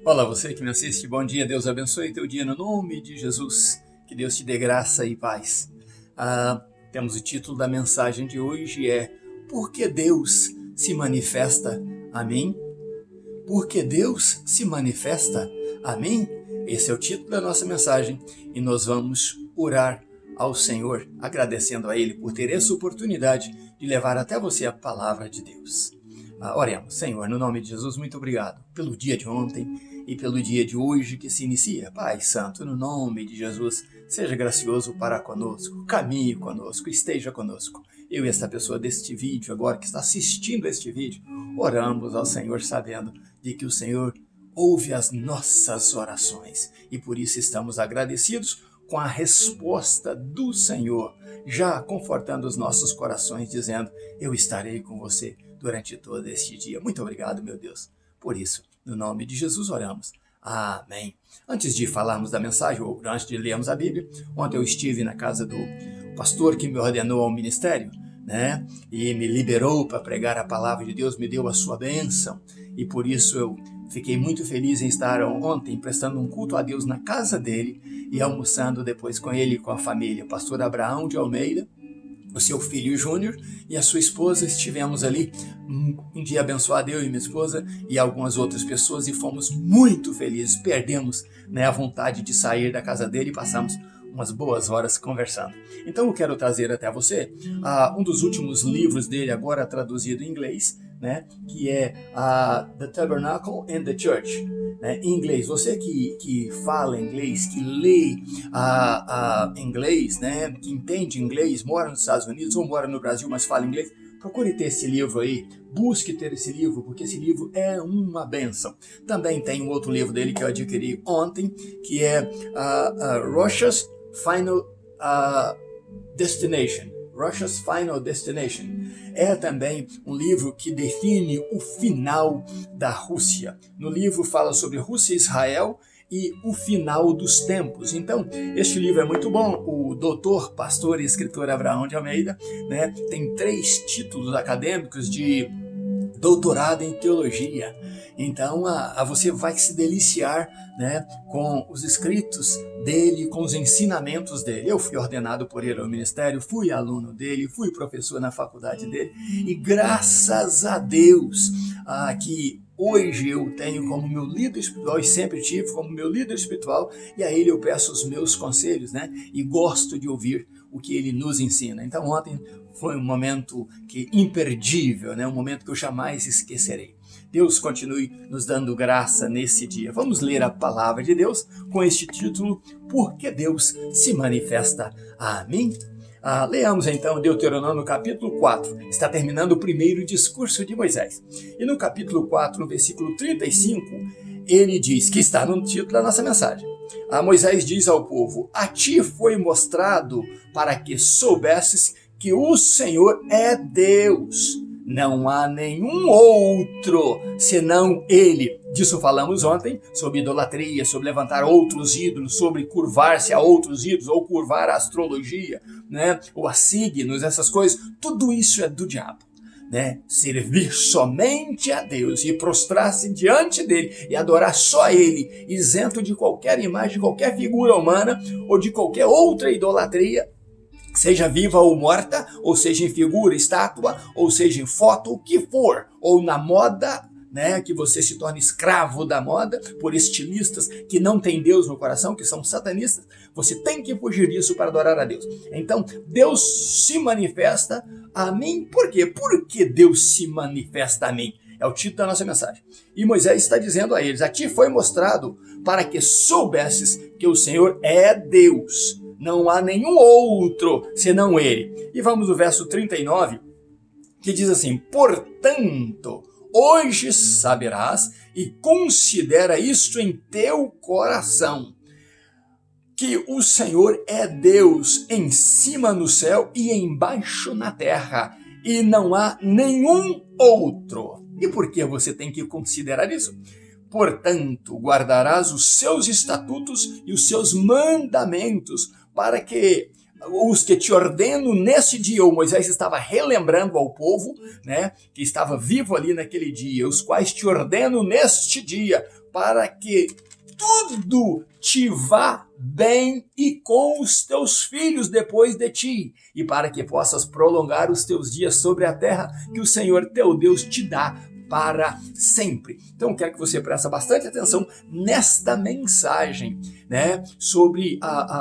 Olá, você que me assiste, bom dia, Deus abençoe teu dia no nome de Jesus, que Deus te dê graça e paz. Temos o título da mensagem de hoje, Por que Deus se manifesta a mim? Por que Deus se manifesta a mim? Esse é o título da nossa mensagem e nós vamos orar ao Senhor, agradecendo a Ele por ter essa oportunidade de levar até você a palavra de Deus. Oremos. Senhor, no nome de Jesus, muito obrigado pelo dia de ontem e pelo dia de hoje que se inicia. Pai Santo, no nome de Jesus, seja gracioso para conosco, caminhe conosco, esteja conosco. Eu e esta pessoa deste vídeo, agora que está assistindo este vídeo, oramos ao Senhor sabendo de que o Senhor ouve as nossas orações e por isso estamos agradecidos com a resposta do Senhor, já confortando os nossos corações, dizendo: eu estarei com você durante todo este dia. Muito obrigado, meu Deus. Por isso, no nome de Jesus oramos. Amém. Antes de falarmos da mensagem, ou antes de lermos a Bíblia, ontem eu estive na casa do pastor que me ordenou ao ministério, e me liberou para pregar a palavra de Deus, me deu a sua bênção, e por isso eu fiquei muito feliz em estar ontem prestando um culto a Deus na casa dele e almoçando depois com ele e com a família. O pastor Abraão de Almeida, o seu filho Júnior e a sua esposa, estivemos ali um dia abençoado, eu e minha esposa e algumas outras pessoas, e fomos muito felizes. Perdemos a vontade de sair da casa dele e passamos umas boas horas conversando. Então eu quero trazer até você um dos últimos livros dele, agora traduzido em inglês, que é The Tabernacle and the Church, em inglês. Você que fala inglês, que lê inglês, que entende inglês, mora nos Estados Unidos ou mora no Brasil, mas fala inglês, procure ter esse livro aí, busque ter esse livro, porque esse livro é uma bênção. Também tem um outro livro dele que eu adquiri ontem, que é Rocha's Final Destination. Russia's Final Destination. É também um livro que define o final da Rússia. No livro fala sobre Rússia e Israel e o final dos tempos. Então, este livro é muito bom. O doutor, pastor e escritor Abraão de Almeida, tem 3 títulos acadêmicos de doutorado em teologia. Então, você vai se deliciar com os escritos dele, com os ensinamentos dele. Eu fui ordenado por ele ao ministério, fui aluno dele, fui professor na faculdade dele, e graças a Deus que hoje eu tenho como meu líder espiritual, e sempre tive como meu líder espiritual, e a ele eu peço os meus conselhos, e gosto de ouvir o que ele nos ensina. Então ontem foi um momento imperdível, um momento que eu jamais esquecerei. Deus continue nos dando graça nesse dia. Vamos ler a palavra de Deus com este título: Por que Deus se manifesta a mim? Leamos então Deuteronômio capítulo 4. Está terminando o primeiro discurso de Moisés. E no capítulo 4, no versículo 35, ele diz, que está no título da nossa mensagem. Moisés diz ao povo: a ti foi mostrado para que soubesses que o Senhor é Deus. Não há nenhum outro senão Ele. Disso falamos ontem, sobre idolatria, sobre levantar outros ídolos, sobre curvar-se a outros ídolos, ou curvar a astrologia, ou a signos, essas coisas. Tudo isso é do diabo. Servir somente a Deus e prostrar-se diante dele e adorar só ele, isento de qualquer imagem, qualquer figura humana ou de qualquer outra idolatria, seja viva ou morta, ou seja em figura, estátua, ou seja em foto, o que for, ou na moda, que você se torne escravo da moda, por estilistas que não têm Deus no coração, que são satanistas. Você tem que fugir disso para adorar a Deus. Então, Deus se manifesta a mim. Por quê? Por que Deus se manifesta a mim? É o título da nossa mensagem. E Moisés está dizendo a eles: a ti foi mostrado para que soubesses que o Senhor é Deus. Não há nenhum outro senão Ele. E vamos ao verso 39, que diz assim: portanto, hoje saberás e considera isto em teu coração, que o Senhor é Deus em cima no céu e embaixo na terra, e não há nenhum outro. E por que você tem que considerar isso? Portanto, guardarás os seus estatutos e os seus mandamentos, para que os que te ordeno nesse dia, o Moisés estava relembrando ao povo, que estava vivo ali naquele dia, os quais te ordeno neste dia, para que tudo te vá bem e com os teus filhos depois de ti, e para que possas prolongar os teus dias sobre a terra que o Senhor teu Deus te dá para sempre. Então quero que você preste bastante atenção nesta mensagem, né, sobre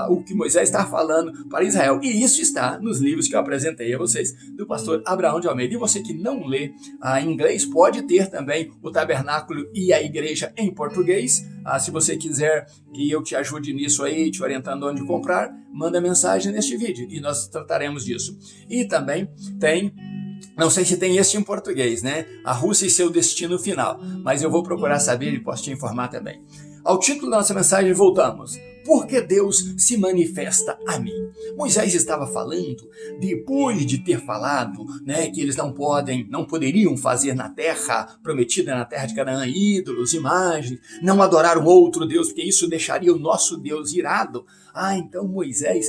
o que Moisés está falando para Israel. E isso está nos livros que eu apresentei a vocês do pastor Abraão de Almeida. E você que não lê em inglês pode ter também o Tabernáculo e a Igreja em português. Se você quiser que eu te ajude nisso aí, te orientando onde comprar, manda mensagem neste vídeo e nós trataremos disso. E também tem, não sei se tem esse em português, né? A Rússia e seu destino final. Mas eu vou procurar saber e posso te informar também. Ao título da nossa mensagem, voltamos. Porque Deus se manifesta a mim. Moisés estava falando, depois de ter falado, né, que eles não poderiam fazer na terra prometida, na terra de Canaã, ídolos, imagens, não adorar um outro Deus, porque isso deixaria o nosso Deus irado. Então Moisés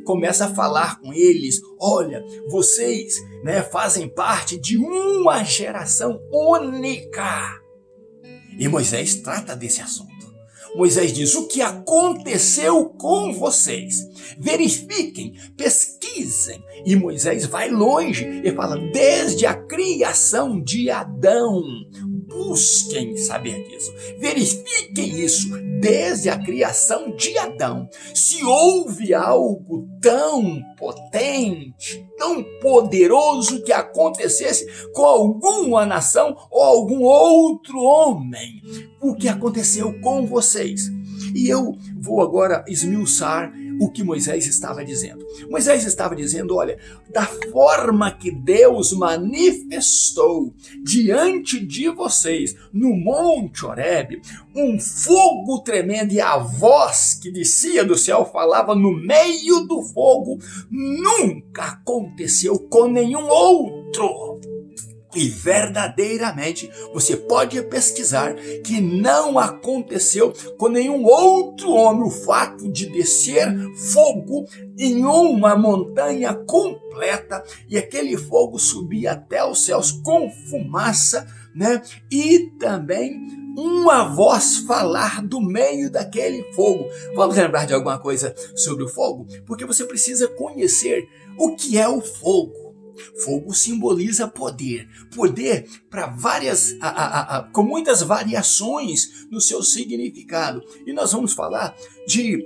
começa a falar com eles: olha, vocês, né, fazem parte de uma geração única. E Moisés trata desse assunto. Moisés diz: o que aconteceu com vocês? Verifiquem, pesquisem. E Moisés vai longe e fala: desde a criação de Adão. Busquem saber disso. Verifiquem isso desde a criação de Adão. Se houve algo tão potente, tão poderoso que acontecesse com alguma nação ou algum outro homem, o que aconteceu com vocês? E eu vou agora esmiuçar o que Moisés estava dizendo. Moisés estava dizendo: olha, da forma que Deus manifestou diante de vocês no Monte Horebe, um fogo tremendo, e a voz que descia do céu falava no meio do fogo, nunca aconteceu com nenhum outro. E verdadeiramente você pode pesquisar que não aconteceu com nenhum outro homem o fato de descer fogo em uma montanha completa e aquele fogo subir até os céus com fumaça, né? E também uma voz falar do meio daquele fogo. Vamos lembrar de alguma coisa sobre o fogo? Porque você precisa conhecer o que é o fogo. Fogo simboliza poder. Poder para várias, com muitas variações no seu significado. E nós vamos falar de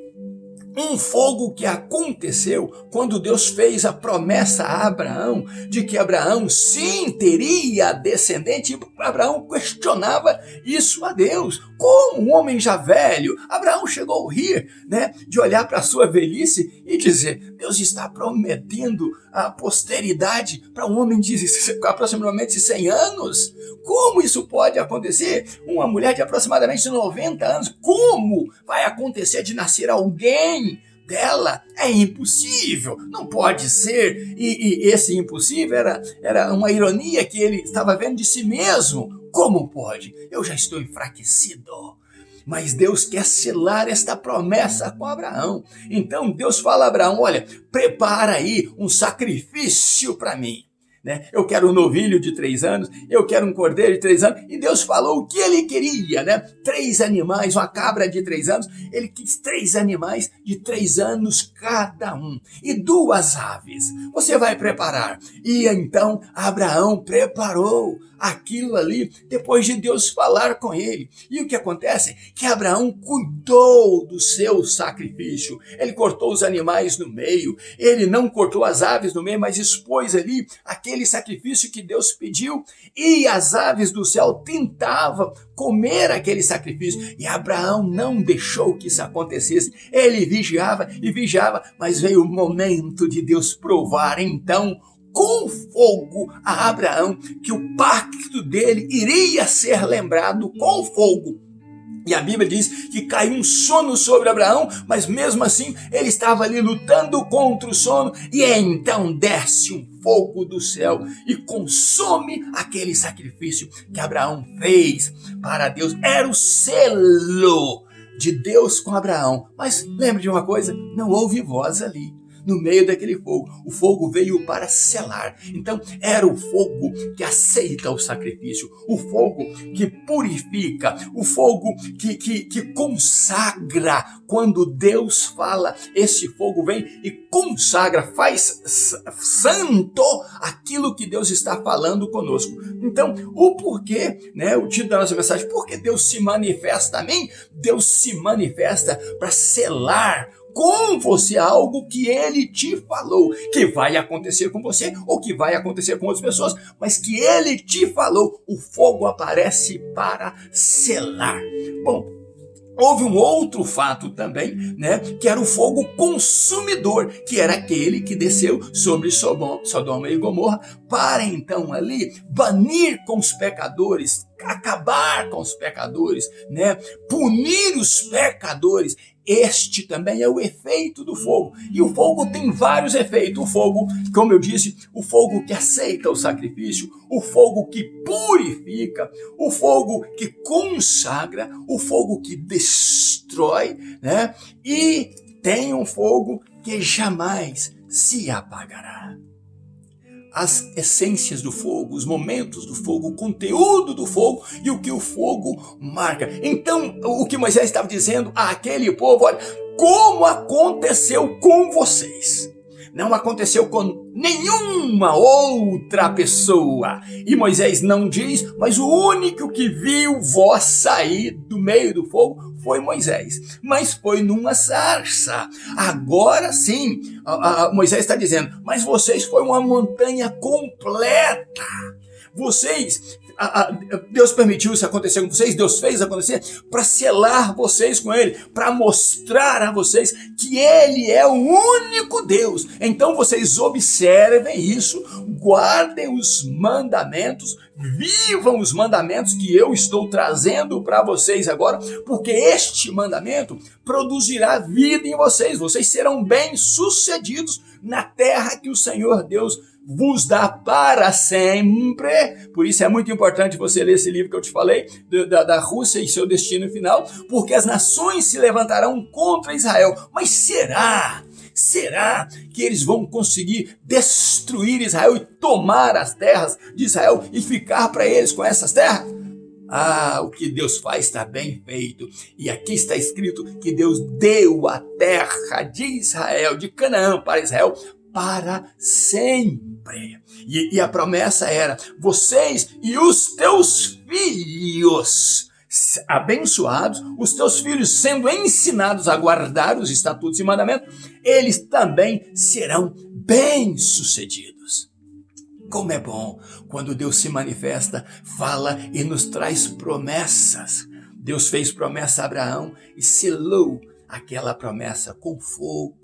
um fogo que aconteceu quando Deus fez a promessa a Abraão de que Abraão sim teria descendente. E Abraão questionava isso a Deus. Como um homem já velho, Abraão chegou a rir, né, de olhar para a sua velhice e dizer: Deus está prometendo a posteridade para um homem de aproximadamente 100 anos. Como isso pode acontecer? Uma mulher de aproximadamente 90 anos, como vai acontecer de nascer alguém dela? É impossível, não pode ser. E esse impossível era uma ironia que ele estava vendo de si mesmo. Como pode? Eu já estou enfraquecido. Mas Deus quer selar esta promessa com Abraão. Então Deus fala a Abraão: olha, prepara aí um sacrifício para mim. Né? Eu quero um novilho de 3 anos, eu quero um cordeiro de 3 anos, e Deus falou o que ele queria, né? 3 animais, uma cabra de 3 anos, ele quis 3 animais de 3 anos cada um, e 2 aves, você vai preparar. E então Abraão preparou aquilo ali, depois de Deus falar com ele. E o que acontece? Que Abraão cuidou do seu sacrifício, ele cortou os animais no meio, ele não cortou as aves no meio, mas expôs ali aquele sacrifício que Deus pediu, e as aves do céu tentavam comer aquele sacrifício, e Abraão não deixou que isso acontecesse. Ele vigiava e vigiava, mas veio o momento de Deus provar então com fogo a Abraão que o pacto dele iria ser lembrado com fogo. E a Bíblia diz que caiu um sono sobre Abraão, mas mesmo assim ele estava ali lutando contra o sono, e então desce um fogo do céu e consome aquele sacrifício que Abraão fez para Deus. Era o selo de Deus com Abraão. Mas lembre de uma coisa, não houve voz ali. no meio daquele fogo. O fogo veio para selar. Então, era o fogo que aceita o sacrifício, o fogo que purifica, o fogo que consagra. Quando Deus fala, esse fogo vem e consagra, faz santo aquilo que Deus está falando conosco. Então, o porquê, o título da nossa mensagem, porque Deus se manifesta a mim? Deus se manifesta para selar com você algo que Ele te falou, que vai acontecer com você ou que vai acontecer com outras pessoas, mas que Ele te falou. O fogo aparece para selar. Bom, houve um outro fato também, que era o fogo consumidor, que era aquele que desceu sobre Sodoma e Gomorra para então ali banir com os pecadores, acabar com os pecadores, punir os pecadores. Este também é o efeito do fogo. E o fogo tem vários efeitos. O fogo, como eu disse, o fogo que aceita o sacrifício, o fogo que purifica, o fogo que consagra, o fogo que destrói, e tem um fogo que jamais se apagará. As essências do fogo, os momentos do fogo, o conteúdo do fogo e o que o fogo marca. Então, o que Moisés estava dizendo àquele povo, olha, como aconteceu com vocês, não aconteceu com nenhuma outra pessoa. E Moisés não diz, mas o único que viu vós sair do meio do fogo foi Moisés, mas foi numa sarça. Agora sim, Moisés está dizendo, mas vocês foi uma montanha completa. Vocês, Deus permitiu isso acontecer com vocês, Deus fez acontecer para selar vocês com Ele, para mostrar a vocês que Ele é o único Deus. Então vocês observem isso, guardem os mandamentos, vivam os mandamentos que eu estou trazendo para vocês agora, porque este mandamento produzirá vida em vocês. Vocês serão bem-sucedidos na terra que o Senhor Deus vos dá para sempre. Por isso é muito importante você ler esse livro que eu te falei, da Rússia e seu destino final, porque as nações se levantarão contra Israel. Mas será que eles vão conseguir destruir Israel e tomar as terras de Israel e ficar para eles com essas terras? O que Deus faz está bem feito. E aqui está escrito que Deus deu a terra de Israel, de Canaã para Israel, para sempre. E a promessa era, vocês e os teus filhos abençoados, os teus filhos sendo ensinados a guardar os estatutos e mandamentos, eles também serão bem-sucedidos. Como é bom quando Deus se manifesta, fala e nos traz promessas. Deus fez promessa a Abraão e selou aquela promessa com fogo.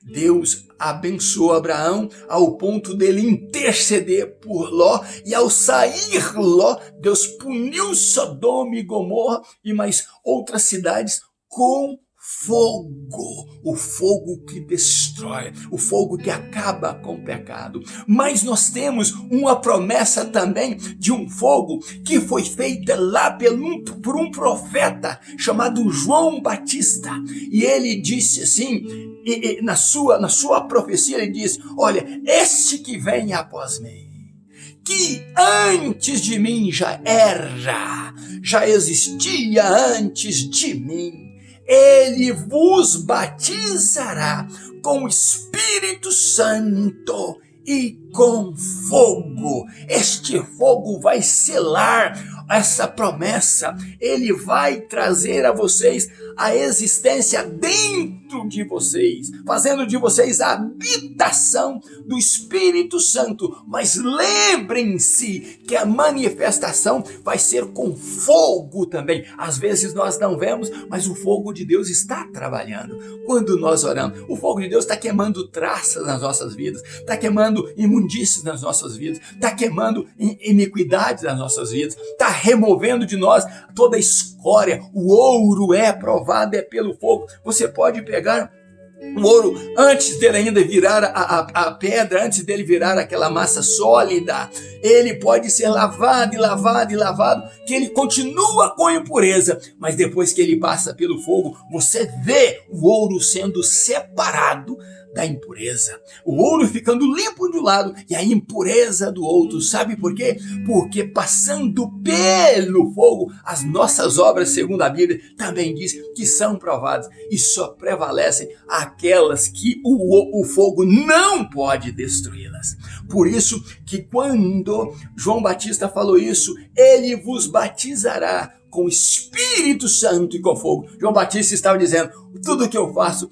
Deus abençoou Abraão ao ponto dele interceder por Ló, e ao sair Ló, Deus puniu Sodoma e Gomorra e mais outras cidades com fogo, o fogo que destrói, o fogo que acaba com o pecado. Mas nós temos uma promessa também de um fogo que foi feita lá por um profeta chamado João Batista, e ele disse assim, e na sua profecia ele diz, olha, este que vem após mim, que antes de mim já existia antes de mim, ele vos batizará com o Espírito Santo e com fogo. Este fogo vai selar essa promessa. Ele vai trazer a vocês a existência dentro de vocês, fazendo de vocês a habitação do Espírito Santo. Mas lembrem-se que a manifestação vai ser com fogo também. Às vezes nós não vemos, mas o fogo de Deus está trabalhando. Quando nós oramos, o fogo de Deus está queimando traças nas nossas vidas, está queimando imundícias nas nossas vidas, está queimando iniquidades nas nossas vidas, está removendo de nós toda a escória. O ouro é provado, é pelo fogo. Você pode pegar o ouro antes dele ainda virar a pedra, antes dele virar aquela massa sólida. Ele pode ser lavado e lavado e lavado, que ele continua com impureza, mas depois que ele passa pelo fogo, você vê o ouro sendo separado da impureza. O ouro ficando limpo de um lado e a impureza do outro. Sabe por quê? Porque passando pelo fogo, as nossas obras, segundo a Bíblia, também diz que são provadas e só prevalecem aquelas que o fogo não pode destruí-las. Por isso que quando João Batista falou isso, ele vos batizará com o Espírito Santo e com fogo. João Batista estava dizendo, tudo que eu faço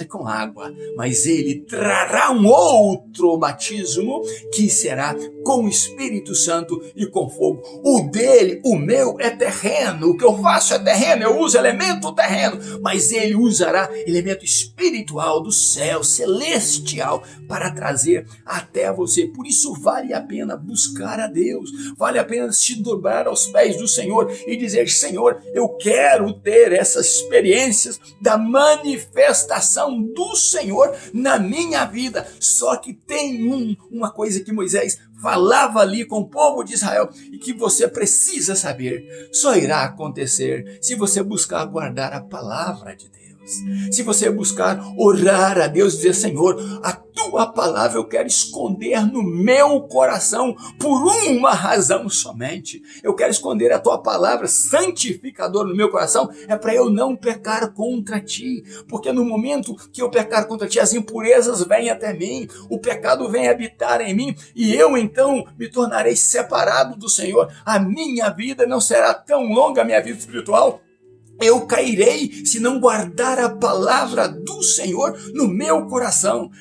é com água. Mas ele trará um outro batismo que será com o Espírito Santo e com fogo. O dele, o meu, é terreno. O que eu faço é terreno, eu uso elemento terreno. Mas ele usará elemento espiritual do céu, celestial, para trazer até você. Por isso vale a pena buscar a Deus. Vale a pena se dobrar aos pés do Senhor e dizer, Senhor, eu quero ter essas experiências da manifestação do Senhor na minha vida. Só que tem uma coisa que Moisés falava ali com o povo de Israel e que você precisa saber. Só irá acontecer se você buscar guardar a palavra de Deus. Se você buscar orar a Deus e dizer, Senhor, a tua palavra eu quero esconder no meu coração por uma razão somente. Eu quero esconder a tua palavra santificadora no meu coração, é para eu não pecar contra ti. Porque no momento que eu pecar contra ti, as impurezas vêm até mim, o pecado vem habitar em mim e eu então me tornarei separado do Senhor. A minha vida não será tão longa, a minha vida espiritual. Eu cairei se não guardar a palavra do Senhor no meu coração.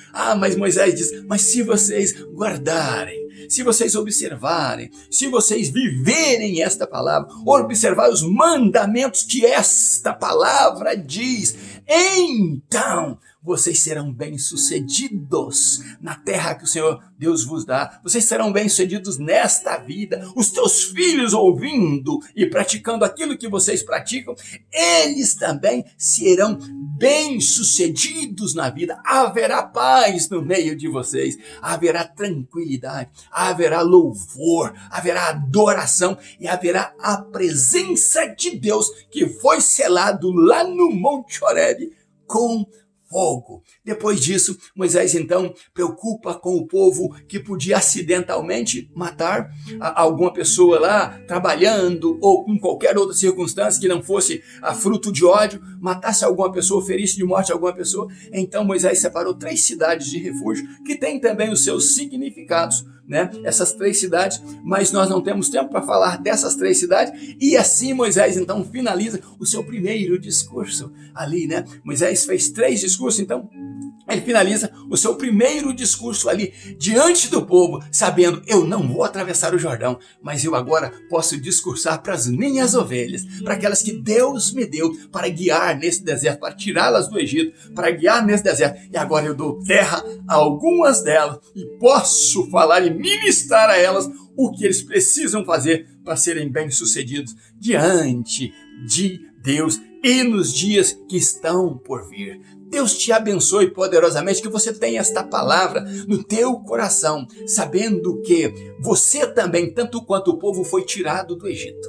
Mas Moisés diz, mas se vocês guardarem, se vocês observarem, se vocês viverem esta palavra, observar os mandamentos que esta palavra diz, então vocês serão bem-sucedidos na terra que o Senhor Deus vos dá. Vocês serão bem-sucedidos nesta vida. Os teus filhos ouvindo e praticando aquilo que vocês praticam, eles também serão bem-sucedidos na vida. Haverá paz no meio de vocês. Haverá tranquilidade. Haverá louvor. Haverá adoração. E haverá a presença de Deus que foi selado lá no Monte Horebe com fogo. Depois disso, Moisés então preocupa com o povo que podia acidentalmente matar alguma pessoa lá trabalhando ou com qualquer outra circunstância que não fosse a fruto de ódio, matasse alguma pessoa, ferisse de morte alguma pessoa. Então Moisés separou 3 cidades de refúgio que têm também os seus significados, né? Essas 3 cidades, mas nós não temos tempo para falar dessas 3 cidades. E assim Moisés então finaliza o seu primeiro discurso ali, né? Moisés fez 3 discursos, então ele finaliza o seu primeiro discurso ali diante do povo, sabendo, eu não vou atravessar o Jordão, mas eu agora posso discursar para as minhas ovelhas, para aquelas que Deus me deu para guiar nesse deserto, para tirá-las do Egito, para guiar nesse deserto. E agora eu dou terra a algumas delas e posso falar e ministrar a elas o que eles precisam fazer para serem bem-sucedidos diante de Deus e nos dias que estão por vir. Deus te abençoe poderosamente, que você tenha esta palavra no teu coração, sabendo que você também, tanto quanto o povo foi tirado do Egito,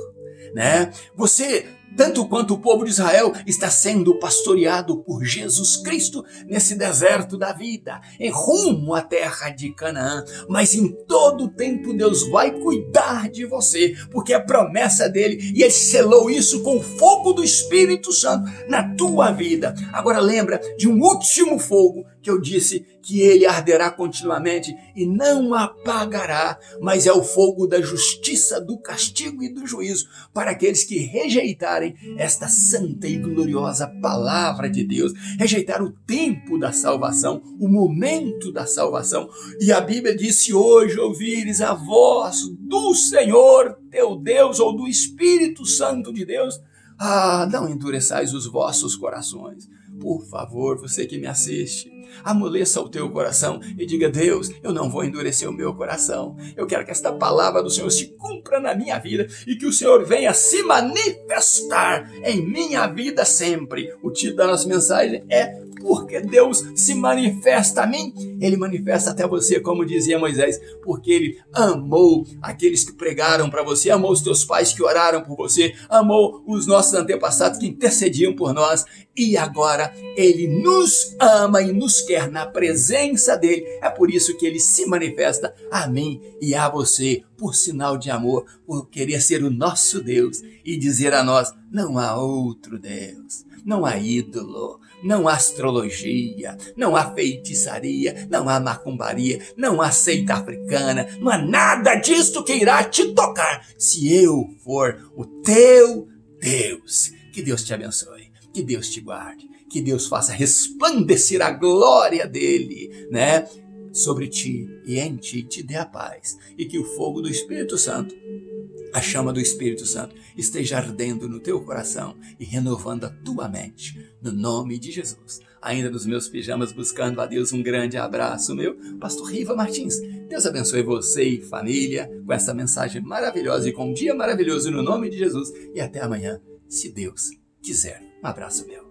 né? Você, tanto quanto o povo de Israel, está sendo pastoreado por Jesus Cristo nesse deserto da vida, em rumo à terra de Canaã. Mas em todo tempo Deus vai cuidar de você, porque é promessa dele e ele selou isso com o fogo do Espírito Santo na tua vida. Agora lembra de um último fogo que eu disse que ele arderá continuamente e não apagará, mas é o fogo da justiça, do castigo e do juízo para aqueles que rejeitarem esta santa e gloriosa palavra de Deus, rejeitar o tempo da salvação, o momento da salvação. E a Bíblia diz, se hoje ouvires a voz do Senhor teu Deus ou do Espírito Santo de Deus, não endureçais os vossos corações. Por favor, você que me assiste, amoleça o teu coração e diga, Deus, eu não vou endurecer o meu coração. Eu quero que esta palavra do Senhor se cumpra na minha vida e que o Senhor venha se manifestar em minha vida sempre. O título da nossa mensagem é Porque Deus se manifesta a mim, ele manifesta até você, como dizia Moisés, porque ele amou aqueles que pregaram para você, amou os teus pais que oraram por você, amou os nossos antepassados que intercediam por nós. e agora Ele nos ama e nos quer na presença dEle. É por isso que Ele se manifesta a mim e a você, por sinal de amor, por querer ser o nosso Deus e dizer a nós: não há outro Deus, não há ídolo, não há astrologia, não há feitiçaria, não há macumbaria, não há seita africana, não há nada disto que irá te tocar se eu for o teu Deus. Que Deus te abençoe, que Deus te guarde, que Deus faça resplandecer a glória dele, né, sobre ti e em ti te dê a paz, e que o fogo do Espírito Santo, a chama do Espírito Santo, esteja ardendo no teu coração e renovando a tua mente, no nome de Jesus. Ainda nos meus pijamas buscando a Deus, um grande abraço, meu pastor Riva Martins. Deus abençoe você e família com essa mensagem maravilhosa e com um dia maravilhoso no nome de Jesus. E até amanhã, se Deus quiser. Um abraço meu.